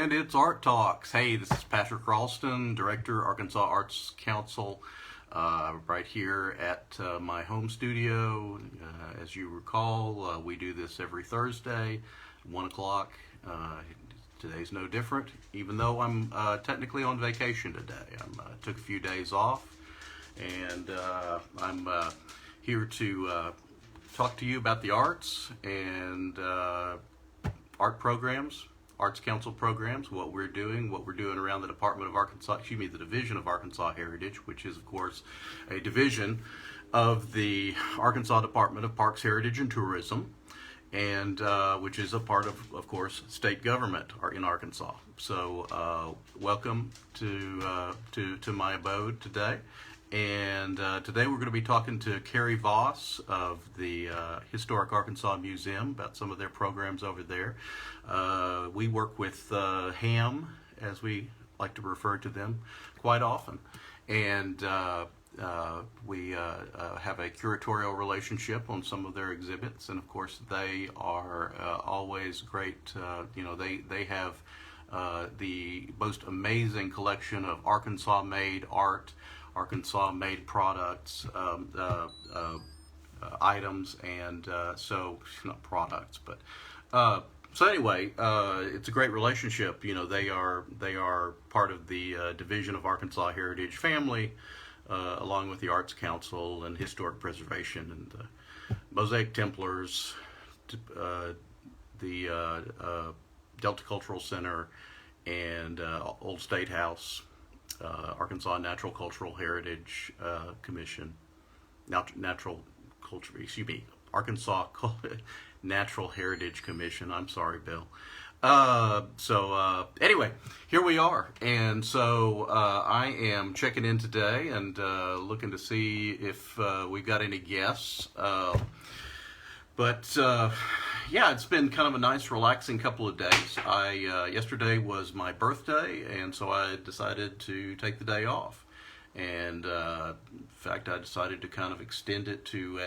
And it's Art Talks. Hey, this is Patrick Ralston, Director, Arkansas Arts Council, right here at my home studio. As you recall, we do this every Thursday, 1 o'clock. Today's no different, even though I'm technically on vacation today. I took a few days off, and I'm here to talk to you about the arts and art programs, Arts Council programs, what we're doing around the the Division of Arkansas Heritage, which is, of course, a division of the Arkansas Department of Parks, Heritage, and Tourism, and which is a part of course, state government in Arkansas. So welcome to my abode today. And today we're going to be talking to Carey Voss of the Historic Arkansas Museum about some of their programs over there. We work with HAM, as we like to refer to them, quite often. And we have a curatorial relationship on some of their exhibits. And of course, they are always great. They have the most amazing collection of Arkansas-made art, Arkansas-made products, items, and so not products, but so anyway, it's a great relationship. You know, they are part of the Division of Arkansas Heritage family, along with the Arts Council and Historic Preservation and the Mosaic Templars, the Delta Cultural Center, and Old State House. Arkansas Natural Cultural Heritage Commission, Arkansas Natural Heritage Commission. I'm sorry, Bill. Anyway, here we are, and so I am checking in today and looking to see if we've got any guests. Yeah, it's been kind of a nice, relaxing couple of days. Yesterday was my birthday, and so I decided to take the day off. And in fact, I decided to kind of extend it to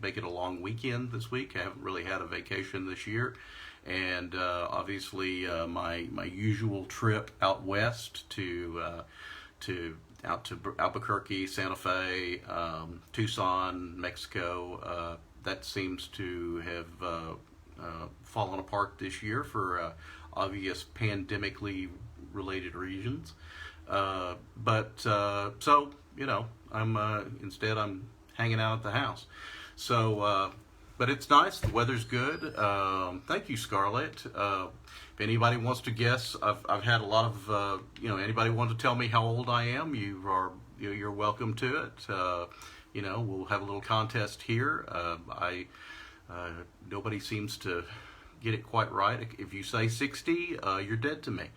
make it a long weekend this week. I haven't really had a vacation this year, and obviously my usual trip out west to Albuquerque, Santa Fe, Tucson, Mexico. That seems to have fallen apart this year for obvious pandemically related reasons. So I'm hanging out at the house. So, but it's nice. The weather's good. Thank you, Scarlett. If anybody wants to guess, I've had a lot of anybody wants to tell me how old I am, you're welcome to it. We'll have a little contest here. Nobody seems to get it quite right. If you say 60, you're dead to me.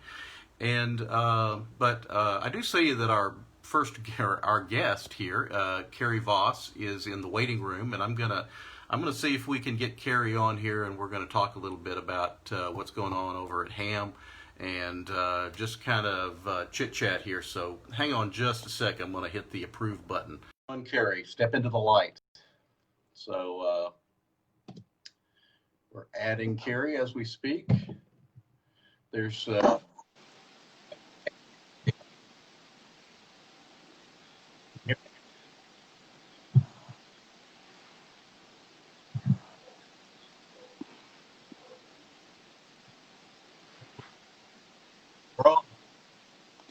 And but I do see that our guest here, Carey Voss, is in the waiting room, and I'm gonna see if we can get Carey on here, and we're gonna talk a little bit about what's going on over at HAM, and just kind of chit chat here. So hang on just a second. I'm gonna hit the approve button. On Carey, step into the light. So we're adding Carey as we speak. There's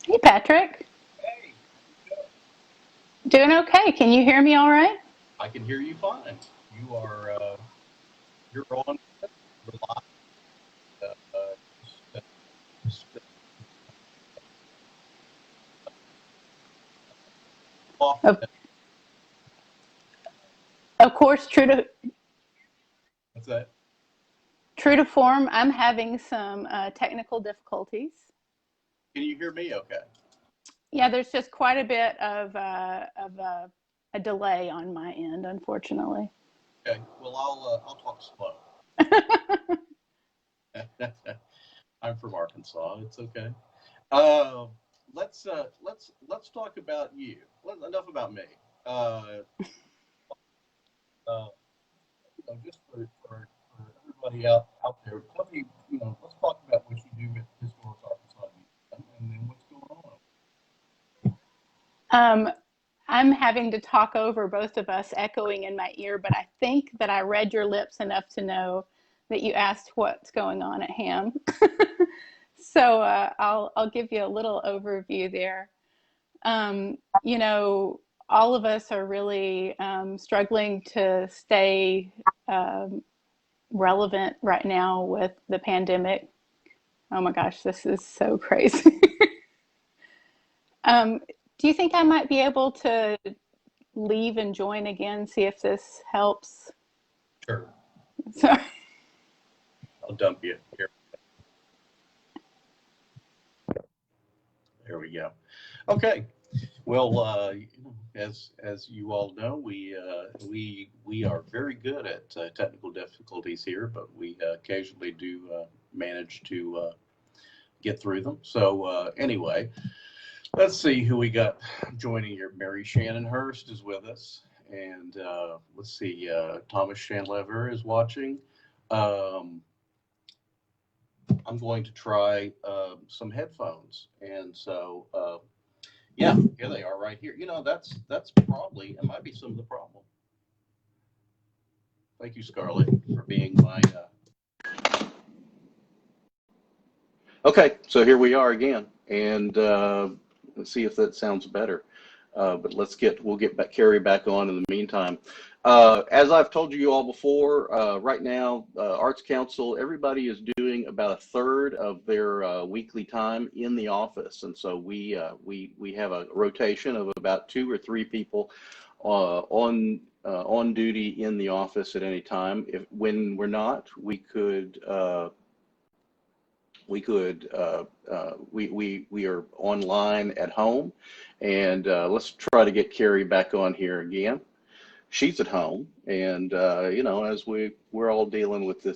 Hey, Patrick. Hey, Doing okay. Can you hear me all right? I can hear you fine. You are you're on. We're live. Just, off. Of, of course, What's that? true to form, I'm having some technical difficulties. Can you hear me okay? Yeah, there's just quite a bit of a delay on my end, unfortunately. Okay. Well, I'll talk slow. I'm from Arkansas. It's okay. Let's talk about you. Enough about me. Just for everybody out there, tell me, let's talk about what you do Um, I'm having to talk over both of us, echoing in my ear, but I think that I read your lips enough to know that you asked what's going on at Ham. So I'll give you a little overview there. You know, all of us are really struggling to stay um, relevant right now with the pandemic. Oh my gosh, this is so crazy. Um, do you think I might be able to leave and join again, see if this helps? Sure. Sorry. I'll dump you here. There we go. Okay. Well, as you all know, we are very good at technical difficulties here, but we occasionally do manage to get through them. So anyway, let's see who we got joining here. Mary Shannon Hurst is with us, and let's see, Thomas Shanlever is watching. Um, I'm going to try some headphones, and so. Yeah, here they are right here. You know, that's probably, it might be some of the problem. Thank you, Scarlett, for being my. Okay, so here we are again, and let's see if that sounds better. But we'll get back, Carey back on in the meantime. As I've told you all before, right now, Arts Council, everybody is doing about a third of their weekly time in the office, and so we have a rotation of about 2 or 3 people on duty in the office at any time. When we're not, we are online at home, and let's try to get Carey back on here again. She's at home, and you know, as we're all dealing with this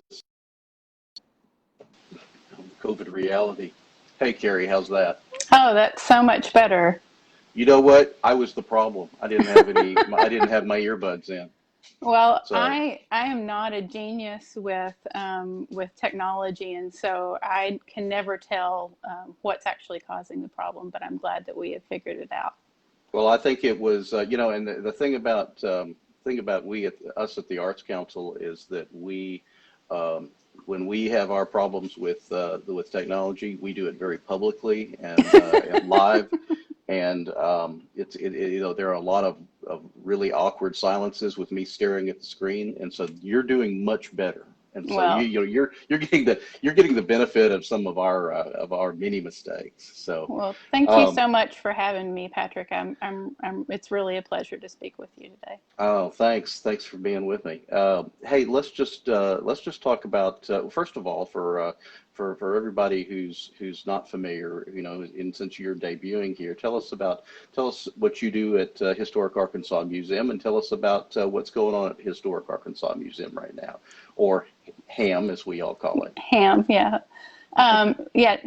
COVID reality. Hey, Carey, how's that? Oh, that's so much better. You know what? I was the problem. I didn't have I didn't have my earbuds in. Well, So, I am not a genius with technology, and so I can never tell what's actually causing the problem. But I'm glad that we have figured it out. well, I think it was, you know, and the thing about us at the Arts Council is that um, when we have our problems with technology, we do it very publicly and live, and you know, there are a lot of really awkward silences with me staring at the screen, and so you're doing much better. And so Well, you're getting the benefit of some of our many mistakes. So. well, thank you Um, so much for having me, Patrick. It's really a pleasure to speak with you today. Oh, thanks. Thanks for being with me. Hey, let's just talk about first of all for everybody who's not familiar, you know, and since you're debuting here, tell us what you do at Historic Arkansas Museum, and tell us about what's going on at Historic Arkansas Museum right now, or HAM as we all call it. Ham, yeah, yeah.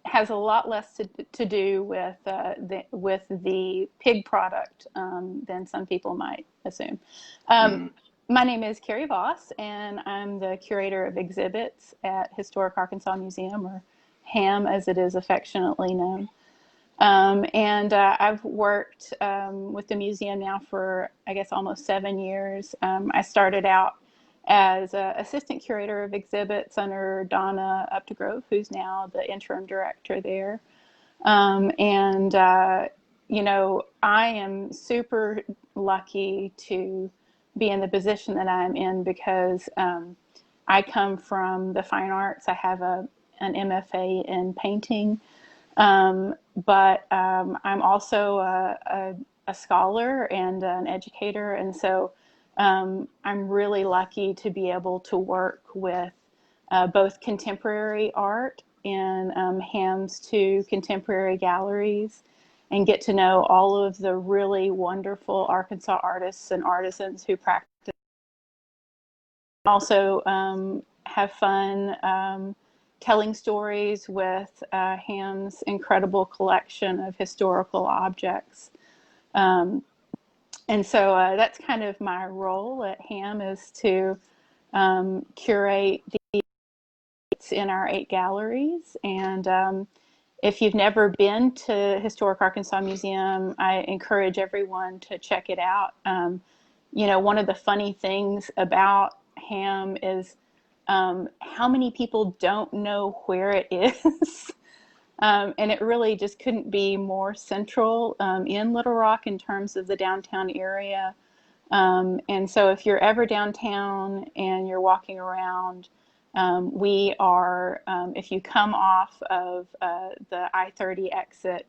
Has a lot less to do with the pig product than some people might assume. Um, Hmm. my name is Carey Voss, and I'm the curator of exhibits at Historic Arkansas Museum, or HAM as it is affectionately known. And I've worked with the museum now for, I guess, almost 7 years. I started out as assistant curator of exhibits under Donna Updegrove, who's now the interim director there. And you know, I am super lucky to be in the position that I'm in because I come from the fine arts. I have an MFA in painting, but I'm also a scholar and an educator, and so I'm really lucky to be able to work with both contemporary art in HAM's 2 contemporary galleries and get to know all of the really wonderful Arkansas artists and artisans who practice. Also have fun telling stories with HAM's incredible collection of historical objects. Um, and so that's kind of my role at HAM, is to curate the in our 8 galleries, and If you've never been to Historic Arkansas Museum, I encourage everyone to check it out. One of the funny things about Ham is how many people don't know where it is. And it really just couldn't be more central in Little Rock in terms of the downtown area. And so if you're ever downtown and you're walking around, we are, if you come off of the I-30 exit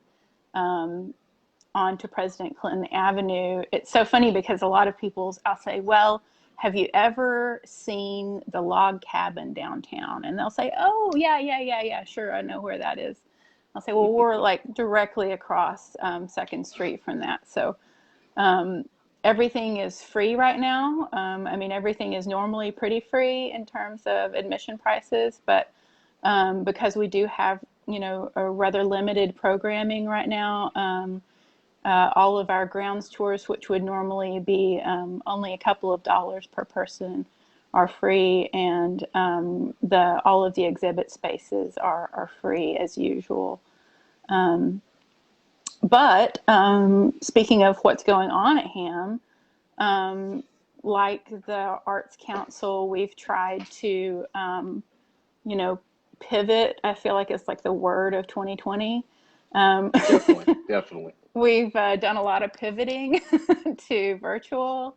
onto President Clinton Avenue, it's so funny because a lot of people, I'll say, well, have you ever seen the log cabin downtown? And they'll say, oh, yeah, sure, I know where that is. I'll say, well, we're like directly across 2nd Street from that. So everything is free right now. Everything is normally pretty free in terms of admission prices, but because we do have, a rather limited programming right now, all of our grounds tours, which would normally be only a couple of dollars per person, are free, and all of the exhibit spaces are free as usual. But speaking of what's going on at Ham, like the Arts Council, we've tried to, pivot. I feel like it's like the word of 2020. Definitely. We've done a lot of pivoting to virtual,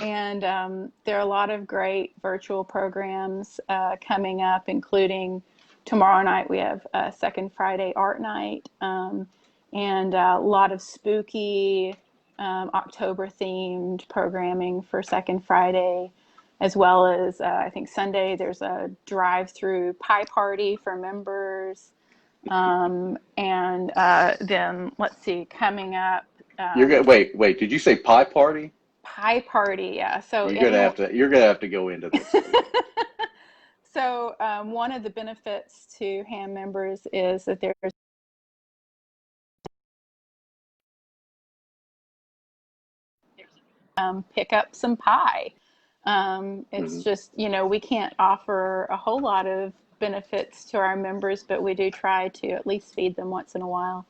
and there are a lot of great virtual programs coming up, including tomorrow night we have a Second Friday Art Night, and a lot of spooky October-themed programming for Second Friday, as well as I think Sunday there's a drive-through pie party for members. And then let's see, coming up. You're gonna wait. Did you say pie party? Pie party, yeah. So You're gonna have to go into this. So one of the benefits to Ham members is that there's pick up some pie. It's just, we can't offer a whole lot of benefits to our members, but we do try to at least feed them once in a while.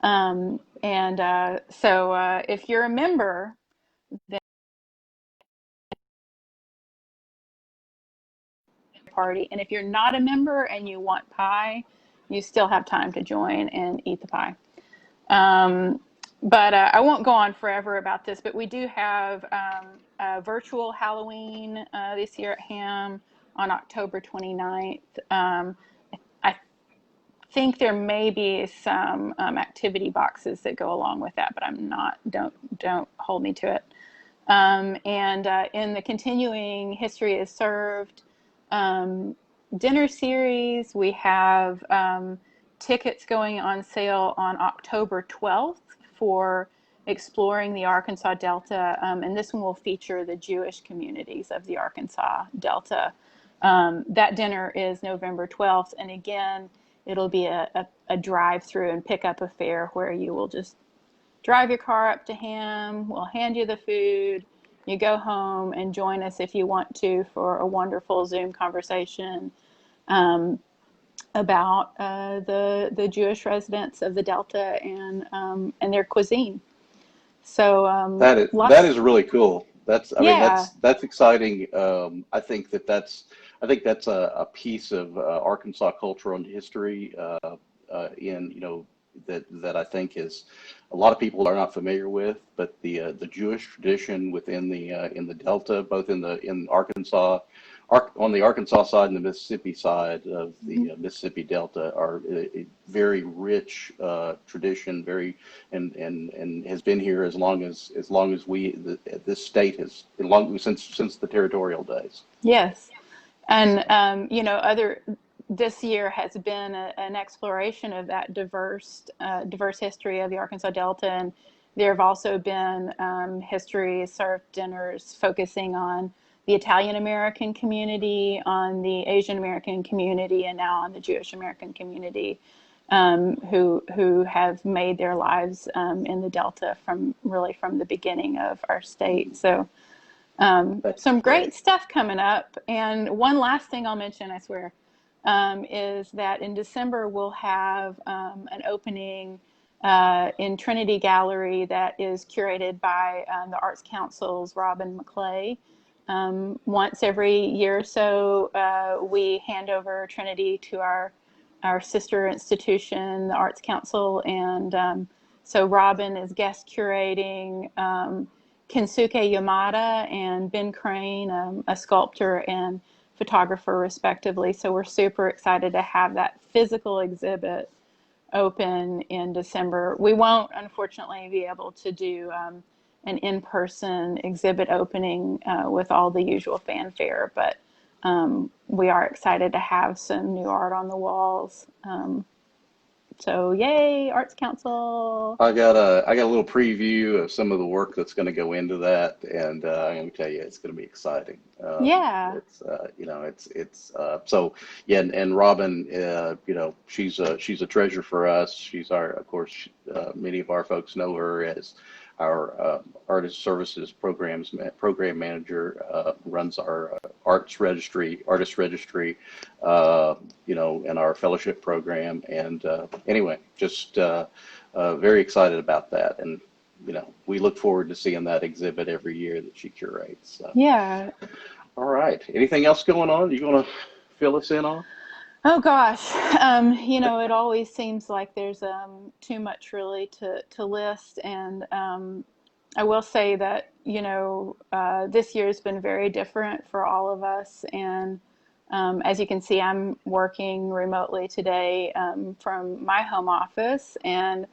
So if you're a member, then party. And if you're not a member and you want pie, you still have time to join and eat the pie. But I won't go on forever about this, but we do have a virtual Halloween this year at Ham on October 29th. I think there may be some activity boxes that go along with that, but I'm not, don't hold me to it. And in the continuing History is Served dinner series, we have tickets going on sale on October 12th for exploring the Arkansas Delta, and this one will feature the Jewish communities of the Arkansas Delta. That dinner is November 12th, and again, it'll be a drive-through and pick-up affair where you will just drive your car up to Ham, we'll hand you the food, you go home and join us if you want to for a wonderful Zoom conversation about the Jewish residents of the Delta and their cuisine. So that is really cool. Yeah. That's exciting. I think that's a piece of Arkansas culture and history that I think is a lot of people are not familiar with, but the Jewish tradition within the Delta, both in Arkansas, on the Arkansas side and the Mississippi side of the Mississippi Delta, are a very rich tradition, and has been here as long as this state has since the territorial days. Yes. And this year has been an exploration of that diverse history of the Arkansas Delta, and there have also been history served dinners focusing on the Italian American community, on the Asian American community, and now on the Jewish American community, who have made their lives in the Delta from the beginning of our state. So some great stuff coming up. And one last thing I'll mention, I swear. is that in December we'll have an opening in Trinity Gallery that is curated by the Arts Council's Robin McClay. Once every year or so, we hand over Trinity to our sister institution, the Arts Council, and so Robin is guest curating Kensuke Yamada and Ben Crane, a sculptor and photographer respectively. So we're super excited to have that physical exhibit open in December. We won't, unfortunately, be able to do an in-person exhibit opening with all the usual fanfare, but we are excited to have some new art on the walls. So yay, Arts Council. I got a little preview of some of the work that's going to go into that, and I'm going to tell you it's going to be exciting. Yeah. It's so yeah, and Robin, she's a treasure for us. She's of course, many of our folks know her as our artist services program manager, runs our artist registry, and our fellowship program. And anyway, just very excited about that. And we look forward to seeing that exhibit every year that she curates. Yeah. All right. Anything else going on? You want to fill us in on? Oh gosh, it always seems like there's too much really to list, and I will say that this year has been very different for all of us, and as you can see, I'm working remotely today from my home office, and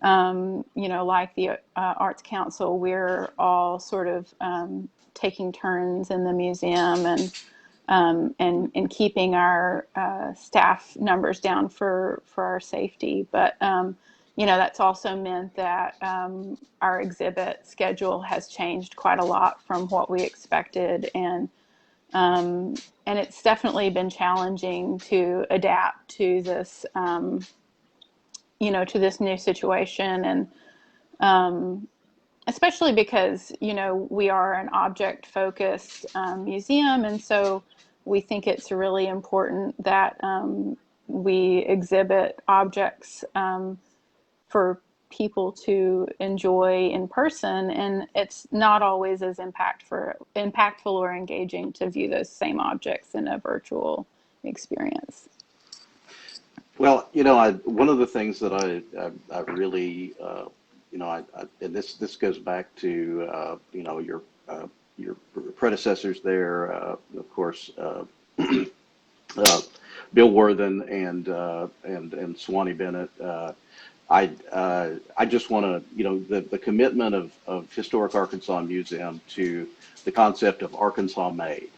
like the Arts Council, we're all sort of taking turns in the museum and keeping our staff numbers down for our safety. But that's also meant that our exhibit schedule has changed quite a lot from what we expected, and it's definitely been challenging to adapt to this to this new situation, and especially because we are an object focused museum, and so we think it's really important that we exhibit objects for people to enjoy in person, and it's not always as impactful or engaging to view those same objects in a virtual experience. Well, one of the things that I really, and this goes back to, your predecessors there, of course, Bill Worthen and Swanee Bennett. I just want to, the commitment of Historic Arkansas Museum to the concept of Arkansas made.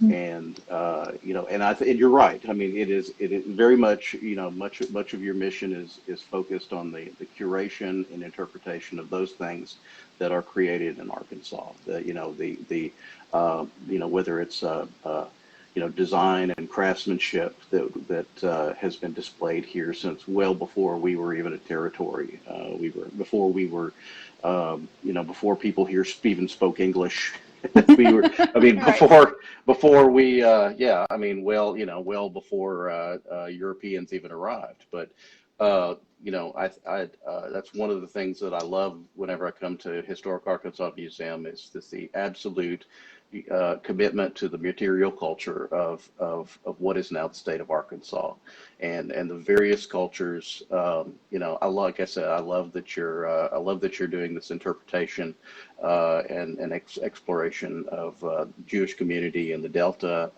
And and you're right. I mean, it is very much, much of your mission is focused on the curation and interpretation of those things that are created in Arkansas. Whether it's design and craftsmanship that has been displayed here since well before we were even a territory. Before people here even spoke English. Before we, well before Europeans even arrived. But that's one of the things that I love whenever I come to Historic Arkansas Museum is the absolute commitment to the material culture of what is now the state of Arkansas, and the various cultures. Like I said, I love that you're doing this interpretation and exploration of Jewish community in the Delta.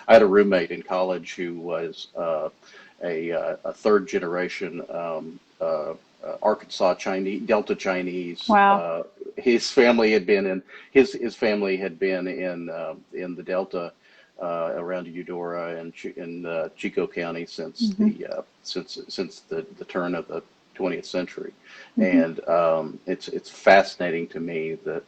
I had a roommate in college who was a third generation Arkansas Chinese, Delta Chinese. Wow. His family had been in the Delta around Eudora and in Chico County since the turn of the 20th century, and it's fascinating to me that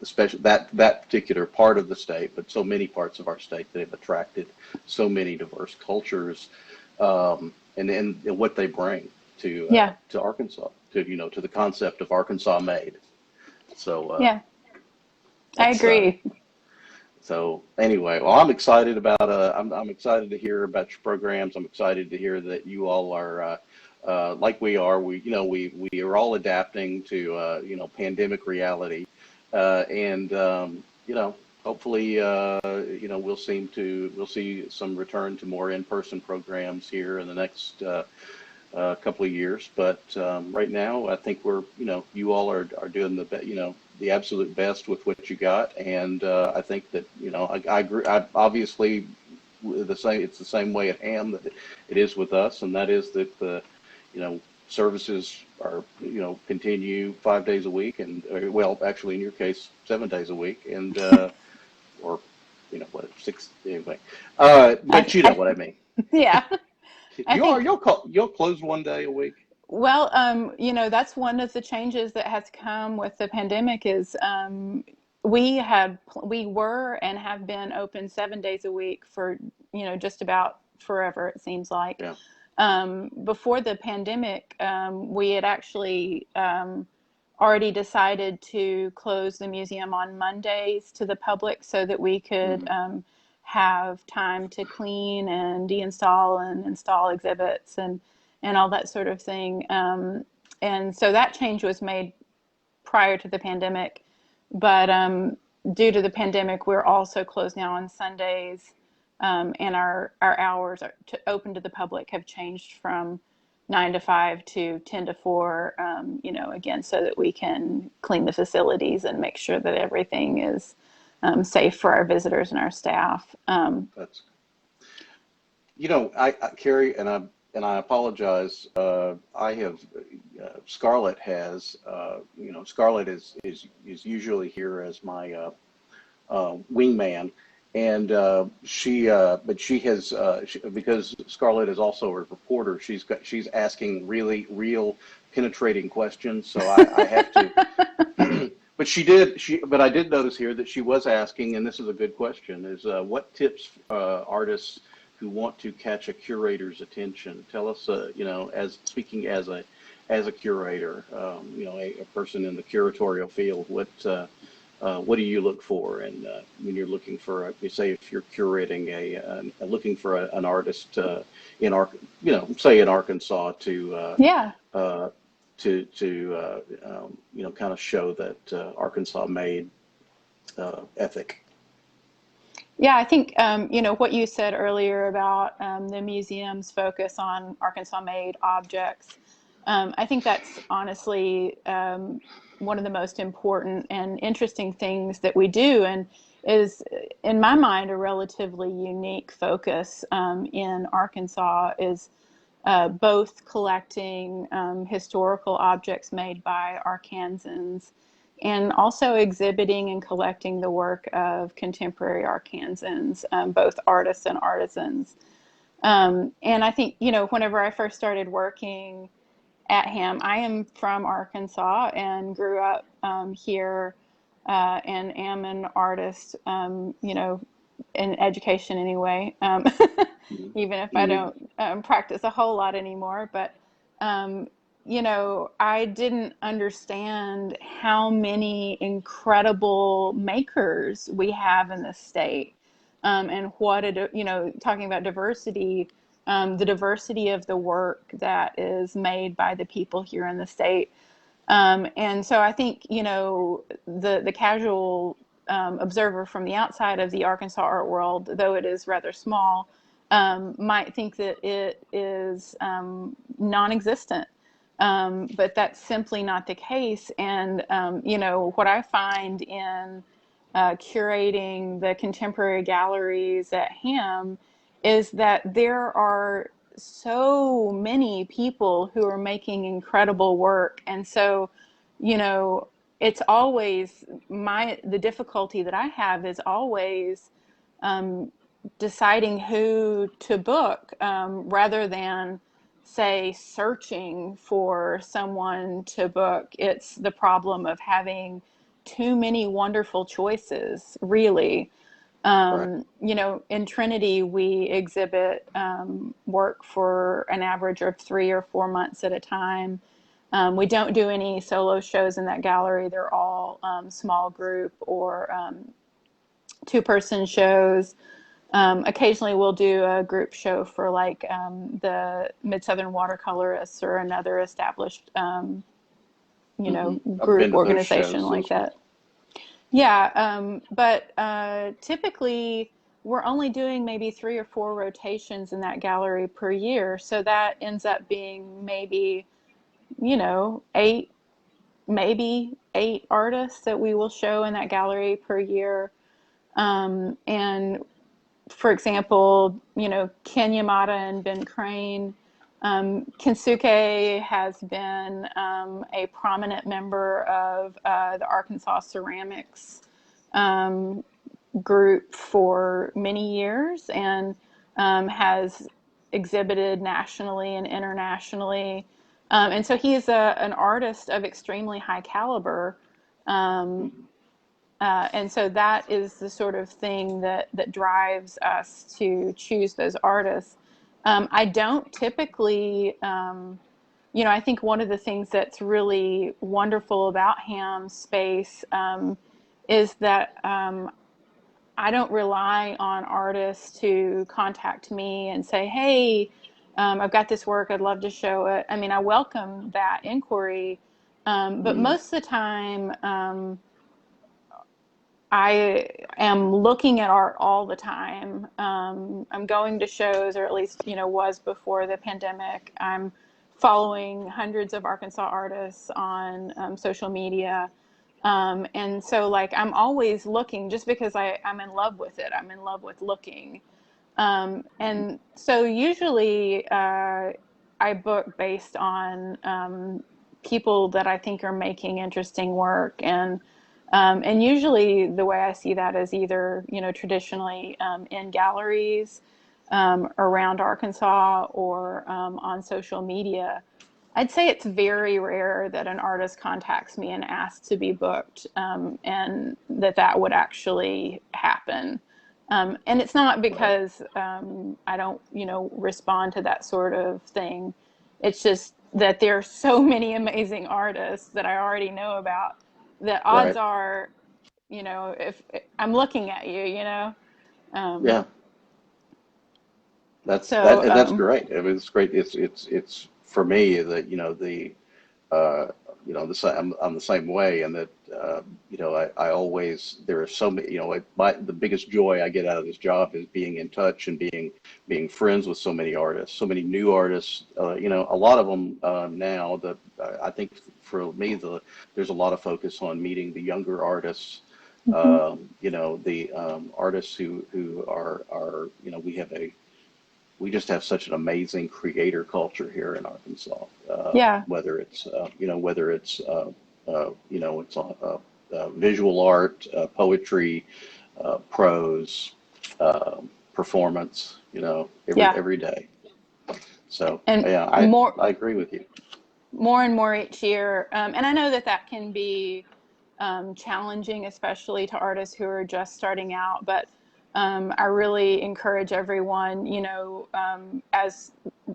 especially that particular part of the state, but so many parts of our state that have attracted so many diverse cultures, and what they bring to Arkansas, to the concept of Arkansas made. So I agree. So anyway, well, I'm excited about I'm excited to hear about your programs. I'm excited to hear that you all are like we are. We are all adapting to pandemic reality, and hopefully we'll see some return to more in-person programs here in the next couple of years. But right now, I think you all are doing the absolute best with what you got, and I think that I agree. I obviously it's the same way at Ham that it is with us, and that is that the services are continue 5 days a week, and well, actually in your case 7 days a week, and or what, six anyway. But you know what I mean. Yeah, I think. You'll close 1 day a week. Well, that's one of the changes that has come with the pandemic is we were and have been open 7 days a week for, just about forever, it seems like. Yeah. Before the pandemic, we had actually already decided to close the museum on Mondays to the public so that we could have time to clean and deinstall and install exhibits and all that sort of thing. And so that change was made prior to the pandemic. But due to the pandemic, we're also closed now on Sundays. And our hours open to the public have changed from 9 to 5 to 10 to 4, again, so that we can clean the facilities and make sure that everything is safe for our visitors and our staff. That's, Carey, and I apologize. I have Scarlett has Scarlett is usually here as my wingman, and but she has because Scarlett is also a reporter. She's asking really real penetrating questions, so I have to. But I did notice here that she was asking, and this is a good question: is what tips artists who want to catch a curator's attention? Tell us, as speaking as a curator, a person in the curatorial field, what do you look for? And when you're looking for, say, if you're curating looking for an artist say in Arkansas to kind of show that Arkansas made ethic. Yeah, I think, what you said earlier about the museum's focus on Arkansas-made objects, I think that's honestly one of the most important and interesting things that we do, and is, in my mind, a relatively unique focus in Arkansas is both collecting historical objects made by Arkansans and also exhibiting and collecting the work of contemporary Arkansans, both artists and artisans. And I think, whenever I first started working at Ham, I am from Arkansas and grew up here and am an artist, in education anyway, even if I don't practice a whole lot anymore. But I didn't understand how many incredible makers we have in the state, and talking about diversity, the diversity of the work that is made by the people here in the state. And so I think, the casual observer from the outside of the Arkansas art world, though it is rather small, might think that it is non-existent. But that's simply not the case. And, what I find in curating the contemporary galleries at Ham is that there are so many people who are making incredible work. And so, it's always the difficulty that I have is always deciding who to book, rather than, say, searching for someone to book. It's the problem of having too many wonderful choices, really. Right. In Trinity, we exhibit work for an average of 3 or 4 months at a time. We don't do any solo shows in that gallery. They're all small group or two-person shows. Occasionally we'll do a group show for like the Mid-Southern Watercolorists or another established, I've been group to those organization shows. like Those were that. Yeah, but typically we're only doing maybe 3 or 4 rotations in that gallery per year. So that ends up being maybe, 8, maybe 8 artists that we will show in that gallery per year. And for example, Ken Yamada and Ben Crane. Kensuke has been a prominent member of the Arkansas Ceramics group for many years and has exhibited nationally and internationally. And so he is an artist of extremely high caliber. Um, and so that is the sort of thing that drives us to choose those artists. I don't typically, I think one of the things that's really wonderful about Ham's space is that I don't rely on artists to contact me and say, hey, I've got this work, I'd love to show it. I mean, I welcome that inquiry, but mm, most of the time, I am looking at art all the time. I'm going to shows, or at least, was before the pandemic. I'm following hundreds of Arkansas artists on social media. And so, like, I'm always looking just because I'm in love with it. I'm in love with looking. And so, usually, I book based on people that I think are making interesting work. And usually the way I see that is either, traditionally in galleries around Arkansas or on social media. I'd say it's very rare that an artist contacts me and asks to be booked, and that would actually happen. And it's not right, because I don't, respond to that sort of thing. It's just that there are so many amazing artists that I already know about that odds right. are, if I'm looking at you, um, Yeah, so that's great. I mean, it's great. It's for me that uh, I'm the same way, and that I always there are so many. The biggest joy I get out of this job is being in touch and being friends with so many artists, so many new artists. A lot of them now. I think for me, there's a lot of focus on meeting the younger artists. mhm. The artists who are we just have such an amazing creator culture here in Arkansas. Yeah, Whether it's visual art, poetry, prose, performance. yeah, Every day. So and yeah, more I agree with you. more and more each year. And I know that can be challenging, especially to artists who are just starting out. But I really encourage everyone, as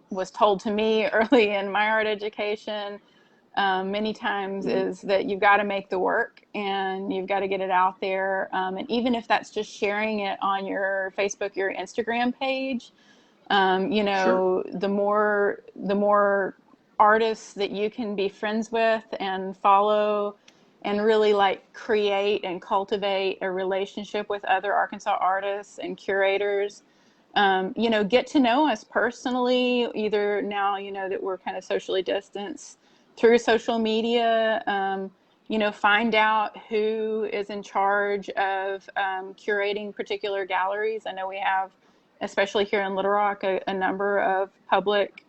was told to me early in my art education, many times, Mm, is that you've got to make the work and you've got to get it out there. And even if that's just sharing it on your Facebook, your Instagram page, sure. the more artists that you can be friends with and follow and really like create and cultivate a relationship with other Arkansas artists and curators. Get to know us personally, either now, that we're kind of socially distanced through social media. Find out who is in charge of curating particular galleries. I know we have, especially here in Little Rock, a number of public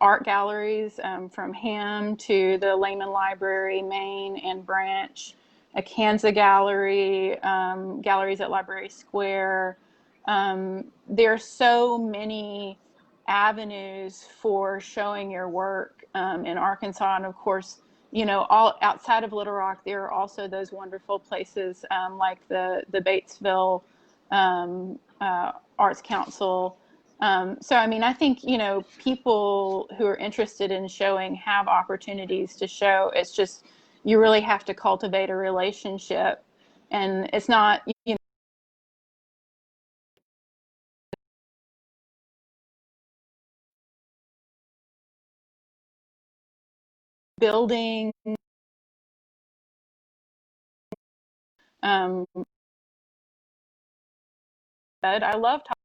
art galleries, from Ham to the Lehman Library, Main and Branch, a Kansas gallery, galleries at Library Square. There are so many avenues for showing your work in Arkansas. And of course, all outside of Little Rock, there are also those wonderful places like the Batesville Arts Council. So, I mean, I think, people who are interested in showing have opportunities to show. It's just, you really have to cultivate a relationship. And it's not, building. But I love talking